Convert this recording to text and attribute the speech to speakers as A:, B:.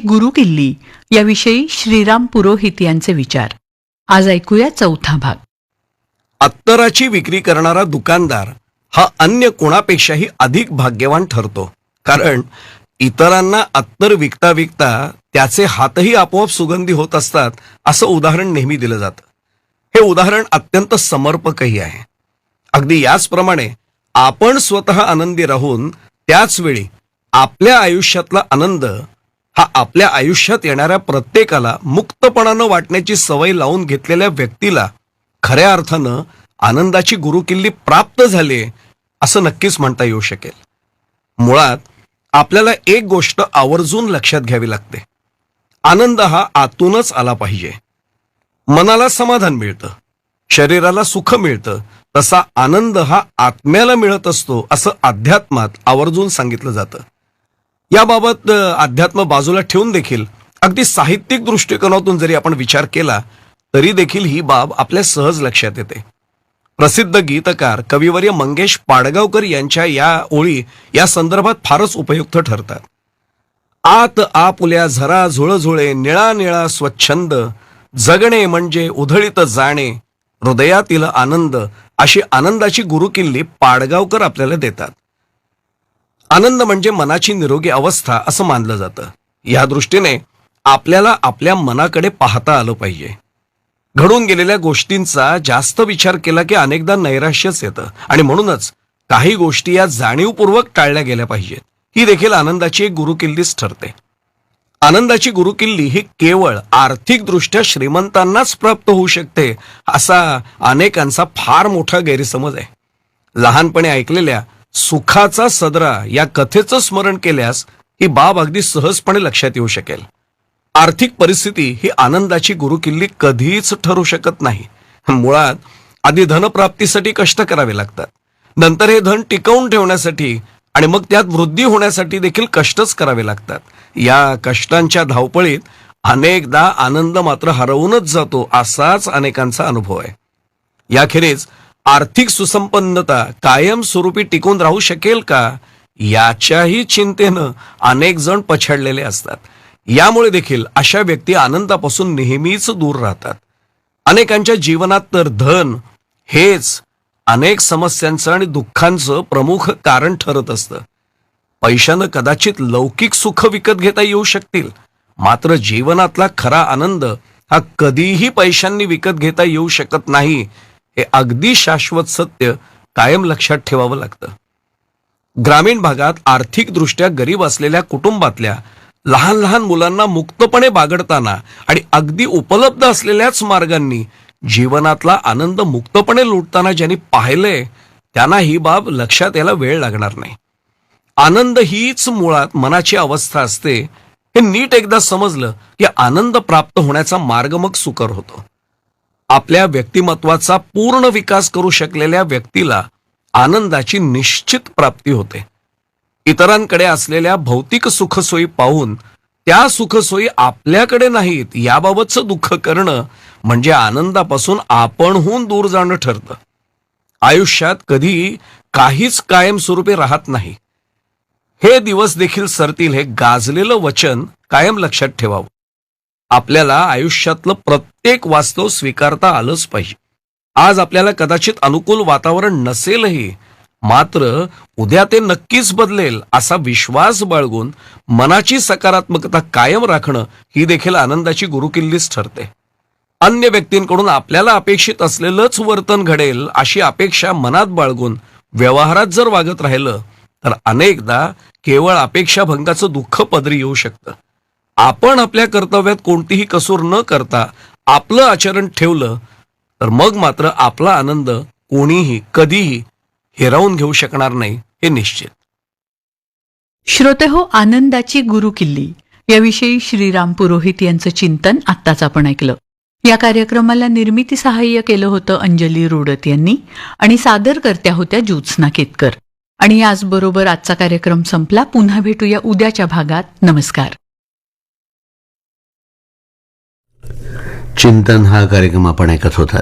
A: गुरुकिल्ली याविषयी श्रीराम पुरोहित यांचे विचार. आज ऐकूया चौथा भाग.
B: अत्तराची विक्री करणारा दुकानदार हा अन्य कोणापेक्षाही अधिक भाग्यवान ठरतो, कारण इतरांना अत्तर विकता विकता त्याचे हातही आपोआप सुगंधी होत असतात असं उदाहरण नेहमी दिलं जातं. हे उदाहरण अत्यंत समर्पकही आहे. अगदी याचप्रमाणे आपण स्वतः आनंदी राहून त्याच वेळी आपल्या आयुष्यातला आनंद हा आपल्या आयुष्यात येणाऱ्या प्रत्येकाला मुक्तपणानं वाटण्याची सवय लावून घेतलेल्या व्यक्तीला खऱ्या अर्थानं आनंदाची गुरुकिल्ली प्राप्त झाली असं नक्कीच म्हणता येऊ शकेल. मुळात आपल्याला एक गोष्ट आवर्जून लक्षात घ्यावी लागते. आनंद हा आतूनच आला पाहिजे. मनाला समाधान मिळतं, शरीराला सुख मिळतं, तसा आनंद हा आत्म्याला मिळत असतो असं अध्यात्मात आवर्जून सांगितलं जातं. याबाबत अध्यात्म बाजूला ठेवून देखील अगदी साहित्यिक दृष्टिकोनातून जरी आपण विचार केला तरी देखील ही बाब आपल्या सहज लक्षात येते. प्रसिद्ध गीतकार कविवर्य मंगेश पाडगावकर यांच्या या ओळी या संदर्भात फारच उपयुक्त ठरतात. आत आपुल्या झरा झुळझुळे निळा निळा स्वच्छंद, जगणे म्हणजे उधळीत जाणे, हृदयातील आनंद, अशी आनंदाची गुरुकिल्ली पाडगावकर आपल्याला देतात. आनंद म्हणजे मनाची निरोगी अवस्था असं मानलं जातं. या दृष्टीने आपल्याला आपल्या मनाकडे पाहता आलं पाहिजे. घडून गेलेल्या गोष्टींचा जास्त विचार केला की अनेकदा नैराश्यच येतं आणि म्हणूनच काही गोष्टी या जाणीवपूर्वक टाळल्या गेल्या पाहिजेत. ही देखील आनंदाची एक गुरुकिल्लीच ठरते. आनंदाची गुरुकिल्ली ही केवळ आर्थिकदृष्ट्या श्रीमंतांनाच प्राप्त होऊ शकते असा अनेकांचा फार मोठा गैरसमज आहे. लहानपणी ऐकलेल्या सुखाचा सदरा या कथेचं स्मरण केल्यास ही बाब अगदी सहजपणे लक्षात येऊ शकेल. आर्थिक परिस्थिती ही आनंदाची गुरुकिल्ली कधीच ठरू शकत नाही. मुळात आधी धनप्राप्तीसाठी कष्ट करावे लागतात, नंतर हे धन टिकवून ठेवण्यासाठी आणि मग त्यात वृद्धी होण्यासाठी देखील कष्टच करावे लागतात. या कष्टांच्या धावपळीत अनेकदा आनंद मात्र हरवूनच जातो असाच अनेकांचा अनुभव आहे. याखेरीज आर्थिक सुसंपन्नता कायमस्वरूपी टिकून राहू शकेल का याच्याही चिंतेनं अनेक जण पछाडलेले असतात. यामुळे देखील अशा व्यक्ती आनंदापासून नेहमीच दूर राहतात. अनेकांच्या जीवनात तर धन हेच अनेक समस्यांचं आणि दुःखांचं प्रमुख कारण ठरत असतं. पैशानं कदाचित लौकिक सुख विकत घेता येऊ शकतील, मात्र जीवनातला खरा आनंद हा कधीही पैशांनी विकत घेता येऊ शकत नाही. हे अगदी शाश्वत सत्य कायम लक्षात ठेवावं लागतं. ग्रामीण भागात आर्थिकदृष्ट्या गरीब असलेल्या कुटुंबातल्या लहान लहान मुलांना मुक्तपणे बागडताना आणि अगदी उपलब्ध असलेल्याच मार्गांनी जीवनातला आनंद मुक्तपणे लुटताना ज्यांनी पाहिलंय त्यांना ही बाब लक्षात यायला वेळ लागणार नाही. आनंद हीच मुळात मनाची अवस्था असते. हे नीट एकदा समजलं की आनंद प्राप्त होण्याचा मार्ग मग सुकर होतो. आपल्या व्यक्तिमत्वाचा पूर्ण विकास करू शकलेल्या व्यक्तीला आनंदाची निश्चित प्राप्ती होते. इतरांकडे असलेल्या भौतिक सुखसोयी पाहून त्या सुखसोयी आपल्याकडे नाहीत याबाबतचं दुःख करणं म्हणजे आनंदापासून आपणहून दूर जाणं ठरतं. आयुष्यात कधी काहीच कायमस्वरूपी राहत नाही. हे दिवस देखील सरतील हे गाजलेलं वचन कायम लक्षात ठेवावं. आपल्याला आयुष्यातलं प्रत्येक वास्तव स्वीकारता आलंच पाहिजे. आज आपल्याला कदाचित अनुकूल वातावरण नसेलही, मात्र उद्या ते नक्कीच बदलेल असा विश्वास बाळगून मनाची सकारात्मकता कायम राखणं ही देखील आनंदाची गुरुकिल्लीच ठरते. अन्य व्यक्तींकडून आपल्याला अपेक्षित असलेलंच वर्तन घडेल अशी अपेक्षा मनात बाळगून व्यवहारात जर वागत राहिलं तर अनेकदा केवळ अपेक्षाभंगाचं दुःख पदरी येऊ शकतं. आपण आपल्या कर्तव्यात कोणतीही कसूर न करता आपलं आचरण ठेवलं तर मग मात्र आपला आनंद कोणीही कधीही हिरावून घेऊ शकणार नाही हे निश्चित.
A: श्रोतेहो, आनंदाची गुरुकिल्ली याविषयी श्रीराम पुरोहित यांचं चिंतन आत्ताच आपण ऐकलं. या कार्यक्रमाला निर्मिती सहाय्य केलं होतं अंजली रुडत यांनी आणि सादरकर्त्या होत्या ज्योत्स्ना केतकर. आणि याचबरोबर आजचा कार्यक्रम संपला. पुन्हा भेटूया उद्याच्या भागात. नमस्कार.
C: चिंतन हा कार्यक्रम आपण ऐकत होता.